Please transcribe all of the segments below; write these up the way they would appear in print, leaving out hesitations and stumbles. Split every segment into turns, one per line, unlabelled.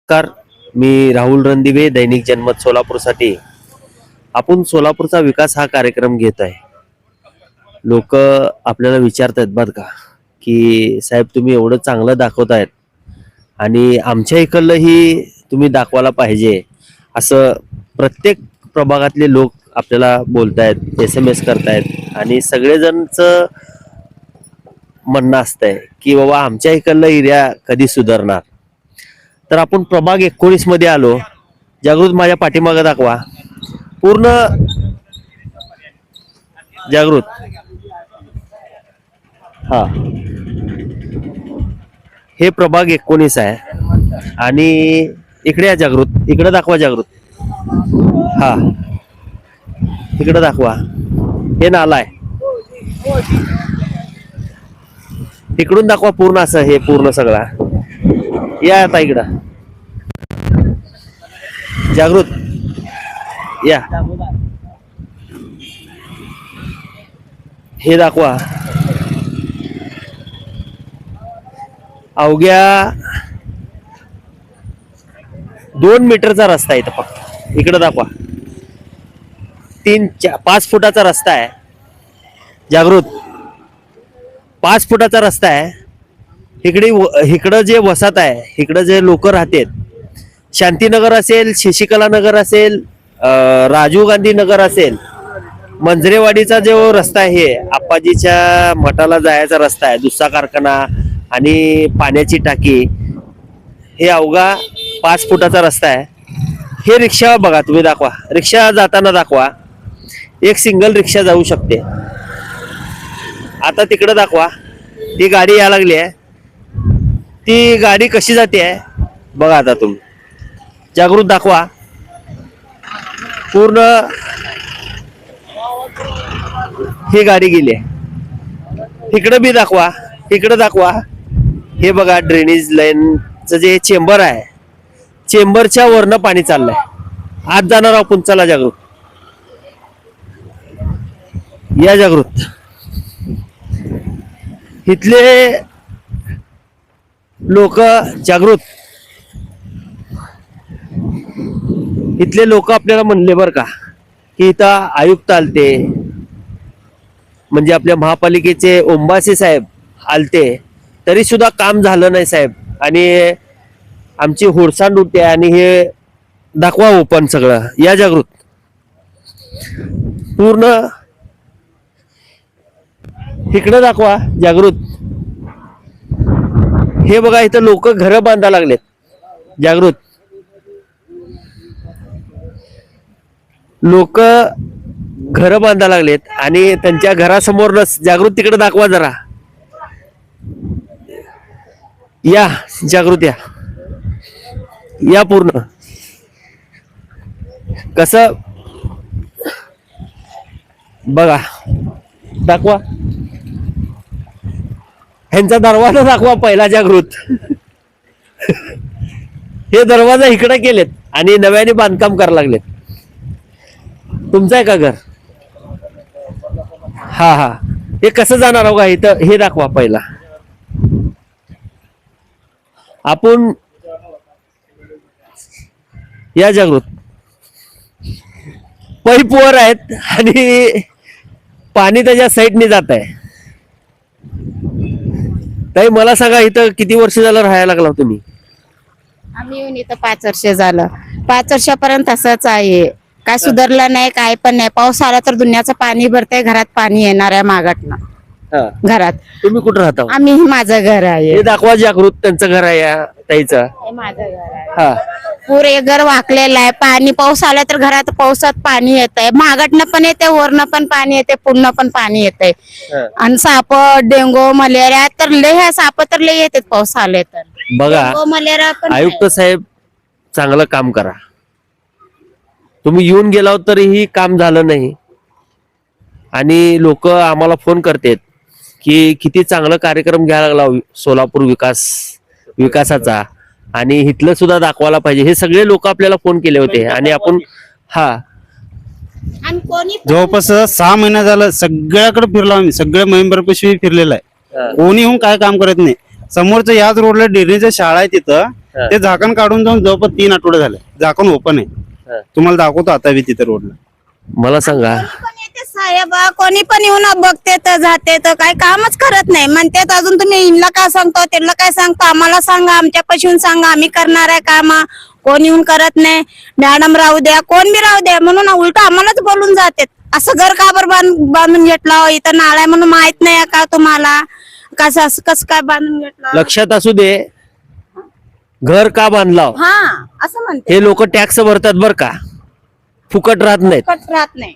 नमस्कार. मी राहुल रणदिवे, दैनिक जनमत सोलापूरसाठी. आपण सोलापूरचा विकास हा कार्यक्रम घेत आहे. लोक आपल्याला विचारतात बरं का, की साहेब तुम्ही एवढं चांगलं दाखवतायत आणि आमच्या इकडलंही तुम्ही दाखवायला पाहिजे, असं प्रत्येक प्रभागातले लोक आपल्याला बोलतायत, SMS करतायत आणि सगळेजणचं म्हणणं असतंय की बाबा आमच्या इकडलं एरिया कधी सुधारणार. तर आपण प्रभाग 19 मध्ये आलो. जागृत माझ्या पाठीमागे दाखवा. पूर्ण जागृत. हा, हे प्रभाग 19 आहे आणि इकडे या जागृत, इकडे दाखवा जागृत. हा, इकडे दाखवा. हे नाला आहे, इकडून दाखवा पूर्ण असं. हे पूर्ण सगळा या आता इकडं जागृत या. हे दाखवा. अवघ्या 2 मीटरचा रस्ता आहे इथं फक्त. इकडे दाखवा. 5 फुटाचा रस्ता आहे जागृत. 5 फुटाचा रस्ता आहे. इकडं जे वसाहत आहे, इकडं जे लोक राहतात, शांतीनगर असेल, शशिकला नगर असेल, राजीव गांधी नगर असेल, मंजरेवाडीचा जो रस्ता आहे, आप्पाजीच्या मठाला जायचा रस्ता आहे, दुसरा कारखाना आणि पाण्याची टाकी, हे अवघा 5 फुटाचा रस्ता आहे. हे रिक्षा बघा, तुम्ही दाखवा. रिक्षा जाताना दाखवा. एक सिंगल रिक्षा जाऊ शकते. आता तिकडे दाखवा. ती गाडी यायला लागली आहे. ती गाडी कशी जाते आहे बघा. आता तुम्ही जागृत दाखवा. पूर्ण ही गाडी गेली आहे. इकडे बी दाखवा, इकडे दाखवा. हे बघा, ड्रेनेज लाईनचं जे चेंबर आहे, चेंबरच्या वरनं पाणी चाललंय. आत जाणार आपण. चला जागृत या. जागृत इथले लोक, जागृत इथले लोक आपल्याला म्हणले बर का, की इथं आयुक्त आलते, म्हणजे आपल्या महापालिकेचे ओंबासे साहेब आलते, तरी सुद्धा काम झालं नाही साहेब. आणि आमची होडसांड उठते. आणि हे दाखवा ओपन सगळं. या जागृत. पूर्ण इकडे दाखवा जागृत. हे बघा, इथं लोक घर बांधा लागलेत जागृत. लोक घर बांधा लागलेत आणि त्यांच्या घरासमोरच. जागृत तिकडे दाखवा जरा. या जागृत या. या पूर्ण कसं बघा. दाखवा. ह्यांचा दरवाजा दाखवा पहिला जागृत. हे दरवाजा इकडे केलेत आणि नव्याने बांधकाम करायला लागलेत. तुमचं आहे का घर? हा हा. हे कसं जाणार हो का इथं? हे दाखवा पहिला. आपण या जागृत. पाईप वर आहेत आणि पाणी त्याच्या साईडने जात आहे. ताई मला सांगा, इथं किती वर्ष झालं राहायला लागला तुम्ही?
आम्ही येऊन इथं 5 वर्ष झालं. 5 वर्षापर्यंत असंच आहे. काय सुधारलं नाही, काय पण नाही. पाऊस आला तर दुनियाचं पाणी भरतंय, घरात पाणी येणार आहे मागाटनं. घरात.
तुम्ही कुठं राहता?
आम्ही माझं घर आहे.
हे दाखवा जागृत. त्यांचं घर आहे या ताईचं.
हे माझं घर आहे.
हा.
पुरे घर वाकलेलं आहे. पाणी पाऊस आला तर घरात पावसात पाणी येत आहे. मागाटनं पण येते, वरनं पण पाणी येते, पुढनं पण पाणी येते. आणि साप, डेंगू, मलेरिया तर लय, साप तर लय येतात पाऊस आले तर.
बघा,
डेंगू, मलेरिया पण.
आयुक्त साहेब चांगलं काम करा. तुम्ही येऊन गेला तरीही काम झालं नाही आणि लोक आम्हाला फोन करतात की किती चांगलं कार्यक्रम घ्यायला लागला सोलापूर विकासाचा आणि इथलं सुद्धा दाखवायला पाहिजे. हे सगळे लोक आपल्याला फोन केले होते आणि आपण
जवळपास 6 महिना झालं सगळ्याकडे फिरलो आम्ही. सगळ्या मेंबर पिशवी फिरलेला आहे. कोणी होऊन काय काम करत नाही. समोरचं याच रोडला डेरीच्या शाळा आहे तिथं ते झाकण काढून जाऊन जवळपास 3 आठवडे झाले, झाकण ओपन आहे. तुम्हाला दाखवतो आता बी तिथे रोडला.
मला सांगा,
पण येते साहेब, कोणी पण येऊन बघते तर जाते तर काही कामच करत नाही म्हणते. अजून तुम्ही इनला काय सांगतो, त्यांना काय सांगतो, आम्हाला सांगा, आमच्या पासून सांगा, आम्ही करणार आहे काम. कोण येऊन करत नाही. मॅडम राहू द्या, कोण बी राहू द्या म्हणून उलट आम्हालाच बोलून जाते. असं घर का बरं बांधून घेतलं, इथं नाळा आहे म्हणून माहित नाही का तुम्हाला, कसं कसं काय बांधून घेतलं.
लक्षात असू दे, घर का बांधला
हा असं म्हणते.
हे लोक टॅक्स भरतात बर का, फुकट राहत नाहीत
कट राहत नाही.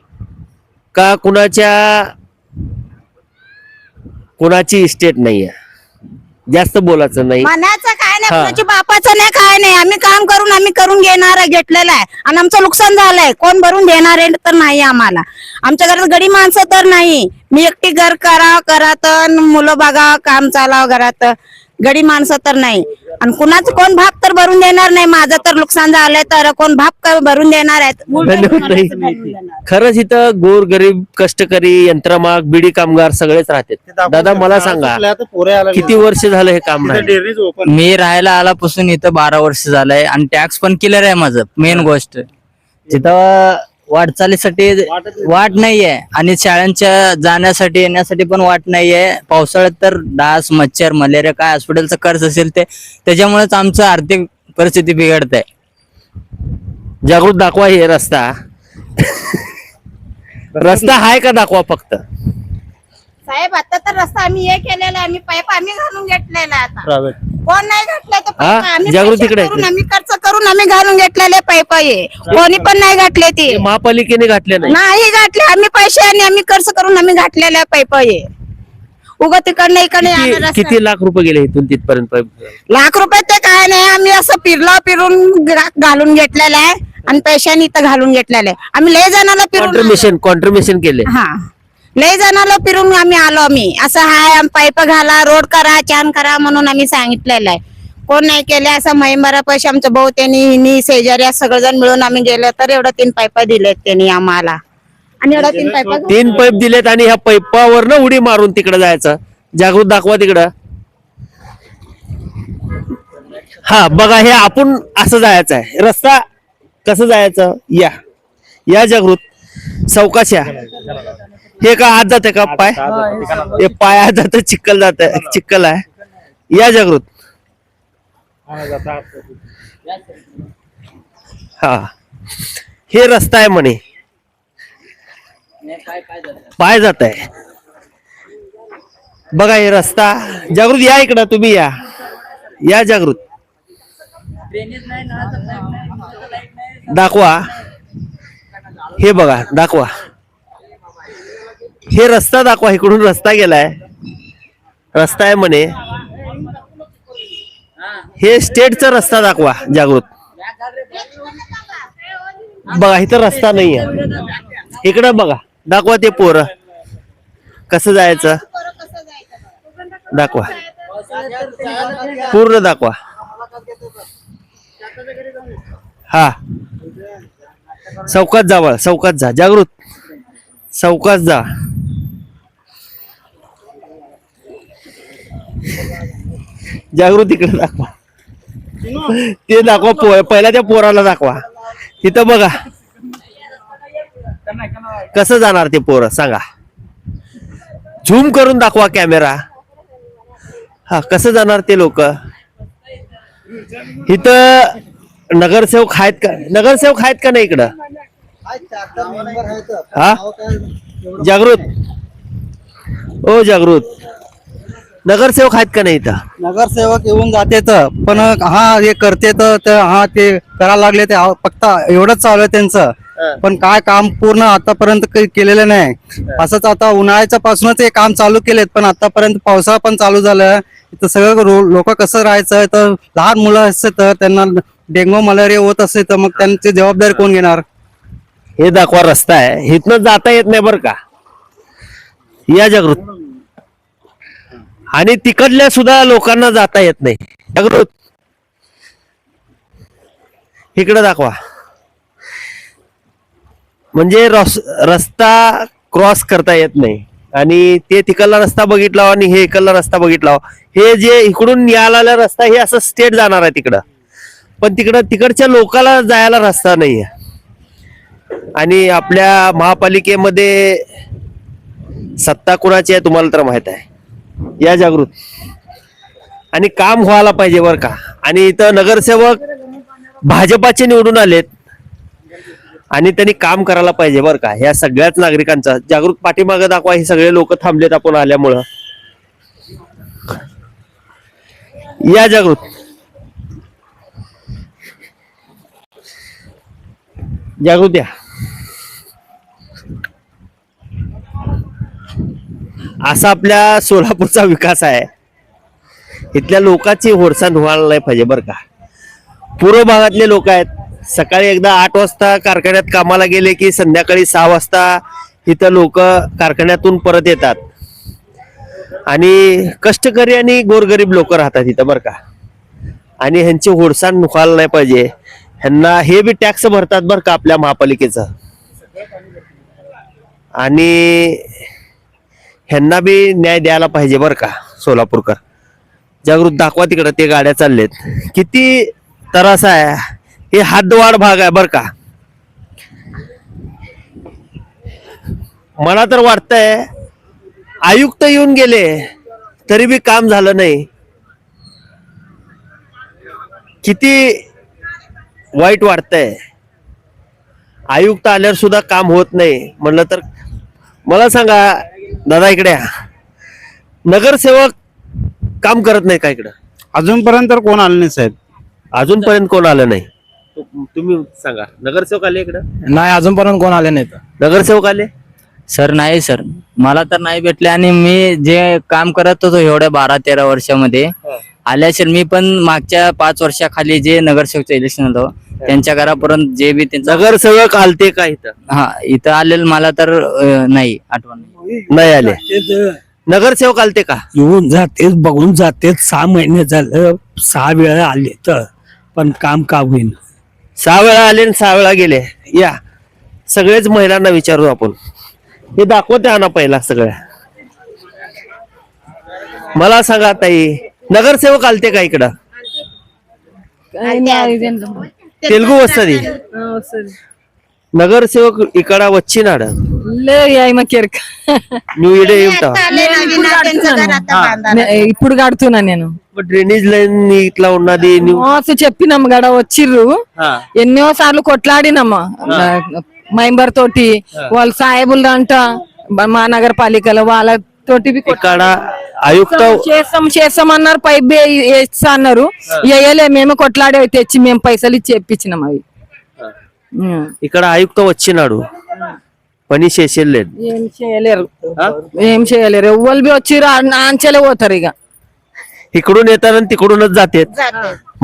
का. कुणाची इस्टेट नाहीये, जास्त बोलायचं नाही.
म्हणायचं काय नाही,
हा.
कुणाच्या बापाचं नाही, काय नाही. आम्ही काम करून घेणार आहे, घेतलेलं आहे. आणि आमचं नुकसान झालंय, कोण भरून देणार आहे तर नाही आम्हाला. आमच्या घरात गडी माणसं तर नाही. मी एकटी घर घरात मुलं बघा, काम चालावं घरात, गडी माणसं तर नाही. आणि कुणाचं कोण भाप तर भरून देणार नाही. माझं तर नुकसान झालंय तर कोण भाप भरून देणार आहेत.
धन्यवाद ताई. खरंच इथं गोर गरीब कष्टकरी यंत्रमाग बिडी कामगार सगळेच राहतात. दादा मला सांगा, किती वर्ष झालं हे काम नाही?
Dairies open.
मी राहायला आल्यापासून इथं 12 वर्ष झालंय आणि टॅक्स पण क्लिअर आहे माझं. मेन गोष्ट तिथं वाटचालीसाठी वाट नाहीये आणि शाळांच्या जाण्यासाठी येण्यासाठी पण वाट नाहीये. पावसाळ्यात तर डास, मच्छर, मलेरिया काय हॉस्पिटलचा खर्च असेल ते, त्याच्यामुळेच आमचं आर्थिक परिस्थिती बिघडत आहे.
जागृत दाखवा हे रस्ता. रस्ता हाय का दाखवा फक्त.
साहेब आता तर रस्ता आम्ही हे केलेला आहे, आम्ही पाईप आम्ही घालून घेतलेला आहे. आता
प्रायव्हेट
कोण नाही घातले तर
हा?
पाईप आम्ही
जागृती
पैसे
इकडे
करून,
आहे.
आम्ही खर्च करून आम्ही घालून घेतलेले पाईप आहे. कोणी पण नाही घातले ते,
हे महापालिकेने घातले नाही.
नाही घातले. आम्ही पैसे आणि आम्ही खर्च करून आम्ही घातलेले पाईप आहे. उगा तिकडनं इकडे आलं रस्ता.
किती लाख रुपये गेले इथून तिथपर्यंत पाईप?
लाख रुपये ते काय नाही, आम्ही असं फिरून घालून घेतलेलं आहे आणि पैशाने इथं घालून घेतलेलं आहे. आम्ही लय जणाला फिरून
कॉन्ट्रीब्युशन केले.
हा लय जणाला फिरून आम्ही आलो. आम्ही असं हाय, पाईप घाला, रोड करा, छान करा म्हणून आम्ही सांगितलेलं आहे. कोण नाही केले. असं महिंबरा पैसे आमच्या भाऊ त्यांनी हिनी शेजारी सगळेजण मिळून आम्ही गेलो तर एवढं 3 पाईप दिलेत त्यांनी आम्हाला. आणि एवढा 3 पाईप
3 पाईप दिलेत आणि ह्या पाईपावर उडी मारून तिकडे जायचं. जागृत दाखवा तिकडं. हा बघा, हे आपण असं जायचं आहे. रस्ता कसं जायचं, या जागृत सावकाश या. हे का आत जाते का पाय, हे पाय आत जात, चिखल जात, चिखल आहे. या जागृत. हा हे रस्ता आहे म्हणे, पाय जात आहे. बघा हे रस्ता. जागृत या इकडं, तुम्ही या जागृत. दाखवा, हे बघा दाखवा. हे रस्ता दाखवा, इकडून रस्ता गेलाय, रस्ता आहे म्हणे. हे स्टेटचा रस्ता दाखवा जागृत. बघा इथं रस्ता नाही आहे. इकडं बघा, दाखवा ते पोरं कसं जायचं, दाखवा पूर्ण दाखवा. हा चौकात जावा, चौकात जा जागृत, चौकात जा. जागृत इकडे दाखवा, ते दाखवा. पहिला त्या पोराला दाखवा. तिथं बघा कसं जाणार ते पोरं, सांगा. झूम करून दाखवा कॅमेरा. हा कसं जाणार ते लोक. इथं नगरसेवक आहेत का, नगरसेवक आहेत का नाही इकडं. हा जागृत, ओ जागृत, नगरसेवक आहेत का नाही इथं.
नगरसेवक येऊन जाते तर पण हा हे करते तर हा ते करायला लागले ते फक्त एवढंच चालू आहे त्यांचं. पण काय काम पूर्ण आतापर्यंत काही केलेलं नाही. असंच आता उन्हाळ्याच्या पासूनच हे काम चालू केलेत, पण आतापर्यंत पावसाळा पण चालू झालं. इथं सगळं लोक कसं राहायचं, तर लहान मुलं असते तर त्यांना डेंगू मलेरिया होत असते तर मग त्यांची जबाबदारी कोण घेणार.
हे दाखवा रस्ता आहे, इथनं जाता येत नाही बर का. या जागृत. आणि तिकडल्या सुद्धा लोकांना जाता येत नाही. जागृत इकडे दाखवा. म्हणजे रस्ता क्रॉस करता येत नाही. आणि ते तिकडला रस्ता बघितला आणि हे इकडला रस्ता बघितला. हे जे इकडून यायला रस्ता हे असं स्टेट जाणार आहे तिकडं. पण तिकडच्या लोकाला जायला रस्ता नाहीये. आणि आपल्या महापालिकेमध्ये सत्ता कुणाची आहे तुम्हाला तर माहित आहे. या जागृत आणि काम व्हायला पाहिजे बरं का. आणि इथं नगरसेवक भाजपाचे निवडून आलेत आणि त्यांनी काम करायला पाहिजे बरं का. ह्या सगळ्याच नागरिकांचा जागृत पाठीमागे दाखवा. हे सगळे लोक थांबलेत आपण आल्यामुळं. या जागृत जागृत या. असा आपल्या सोलापूरचा विकास आहे. इथल्या लोकांची होरसांद व्हायला नाही पाहिजे बरं का. पूर्व भागातले लोक आहेत. सकाळी एकदा 8 वाजता कारखान्यात कामाला गेले की संध्याकाळी 6 वाजता इथं लोक कारखान्यातून परत येतात. आणि कष्टकरी आणि गोरगरीब लोक राहतात इथं बरं का. आणि ह्यांची होरसांद व्हायला नाही पाहिजे. ह्यांना हे बी टॅक्स भरतात बरं का आपल्या महापालिकेचं. आणि ह्यांना बी न्याय द्यायला पाहिजे बरं का सोलापूरकर. जागृत दाखवा तिकडं ते गाड्या चाललेत. किती त्रास आहे. हे हद्दवाढ भाग आहे बरं का. मला तर वाटतंय आयुक्त येऊन गेले तरी बी काम झालं नाही. किती वाईट वाटतंय. आयुक्त आल्यावर सुद्धा काम होत नाही म्हणलं तर. मला सांगा दादा इकडे नगरसेवक काम करत नाही का इकडं?
अजूनपर्यंत तर कोण आलं नाही साहेब.
अजूनपर्यंत कोण आलं नाही. तुम्ही सांगा नगरसेवक आले इकडं?
नाही अजूनपर्यंत कोण आले नाहीत.
नगरसेवक आले?
सर नाही सर, मला तर नाही भेटले. आणि मी जे काम करत होतो एवढ्या 12-13 वर्षामध्ये आल्या सर. मी पण मागच्या 5 वर्षाखाली जे नगरसेवकचं इलेक्शन होतं त्यांच्या घरापर्यंत जे बी त्यांचं
नगरसेवक आलते का इथं?
हा इथं आलेलं मला तर नाही आठवण
नाही आले. नगरसेवक आलते का?
येऊन जातेच बघून जातेच. 6 महिने झालं 6 वेळा आले तर पण काम का होईन.
6 वेळा आले आणि 6 वेळा गेले. या सगळेच महिलांना विचारू आपण. हे दाखवते आणा पहिला सगळ्या. मला सांगा ताई नगरसेवक आलते का इकडं? तेलगू वस्ती नगरसेवक इकडा वच्चीनाड నువ్వు ఈడే ఉంటావు.
ఇప్పుడు కడుతున్నా నేను.
డ్రైనేజ్ లైన్ ఇట్లా ఉన్నది.
మోసు చెప్పినాము గడ వచ్చిర్రు. ఎన్నో సార్లు కొట్లాడినమ్మా మైంబర్ తోటి. వాళ్ళు సాహెబులు అంట మా నగరపాలికలో వాళ్ళతోటి
ఇక్కడ ఆయుక్త
చేస్తాం అన్నారు. పైప్ వేస్తా అన్నారు. వేయలే. మేము కొట్లాడి తెచ్చి మేము పైసలు ఇచ్చి చెప్పించినాం అవి.
ఇక్కడ ఆయుక్త వచ్చినాడు పని చేసేలేదు.
ఏం చేయలేరు. ఎవ్వరు బి వచ్చి ఆంచెలే పోతారు. ఇక
इकडून येतात आणि तिकडूनच जातात.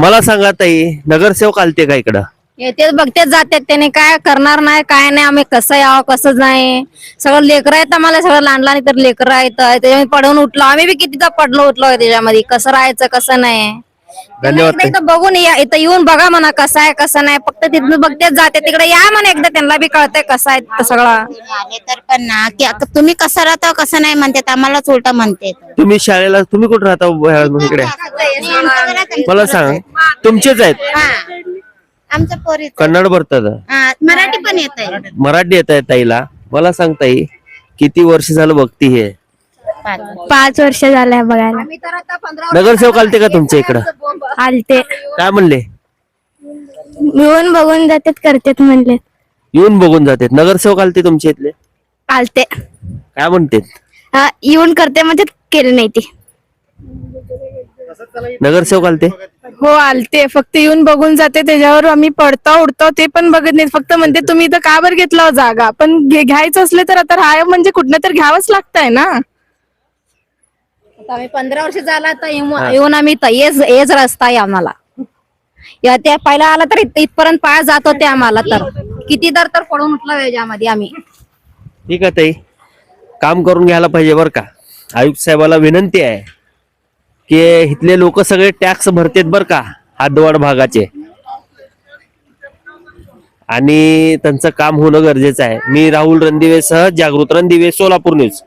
मला सांगा ताई नगरसेवक आलते का इकडं?
येतेच बघतेच जातात. त्याने काय करणार नाही काय नाही. आम्ही कसं यावं कसं नाही. सगळं लेकरं आहेत आम्हाला. सगळं लहान लहान तर लेकरं आहेत. त्याच्यामध्ये पडून उठलो आम्ही बी. कितीदा पडलो उठलो त्याच्यामध्ये. कसं राहायचं कसं नाही.
धन्यवाद.
इथं बघून या. इथं येऊन बघा म्हणा कसं आहे कसं नाही. फक्त तिथून बघतेच जाते. तिकडे या म्हणा एकदा. त्यांना बी कळतंय कसं आहे तिथं सगळं.
आले तर पण ना की आता तुम्ही कसं राहता कसं नाही म्हणतात. आम्हालाच उलटा म्हणते.
तुम्ही शाळेला तुम्ही कुठे राहता इकडे? मला सांग तुमचेच आहेत?
आमचं पोरी
कन्नड भरतात.
मराठी पण येत आहे.
मराठी येत आहे ताईला. मला सांग ताई किती वर्ष झालं बघती हे?
5 वर्ष झालंय बघायला.
नगरसेवक आलते का तुमच्या इकडं?
आलते.
काय म्हणले?
येऊन बघून जातात करतात म्हणले.
येऊन बघून जातात. नगरसेवक आलते तुमच्या इथले?
आलते.
काय म्हणते?
येऊन करते म्हणजे केले नाही ते.
नगरसेवक आलते?
हो आलते. फक्त येऊन बघून जाते. त्याच्यावर आम्ही पडता उडतो ते पण बघत नाही. फक्त म्हणते तुम्ही इथं का बरं घेतला जागा. पण घ्यायचं असले तर आता राहाय म्हणजे कुठनं तर घ्यावंच लागतंय ना.
आम्ही 15 वर्ष झाला तर येऊन आम्ही हेच रस्ता आहे आम्हाला. या त्या पहिला आला तर इथपर्यंत पाय जात होते आम्हाला. तर किती दर तर पडून उठलो याच्यामध्ये आम्ही.
ठीक आहे ताई काम करून घ्यायला पाहिजे बरं का. आयुक्त साहेबाला विनंती आहे की इथले लोक सगळे टॅक्स भरतेत बरं का हद्दवाढ भागाचे. आणि त्यांचं काम होणं गरजेचं आहे. मी राहुल रणदिवे सह जागृत रणदिवे सोलापूर न्यूज.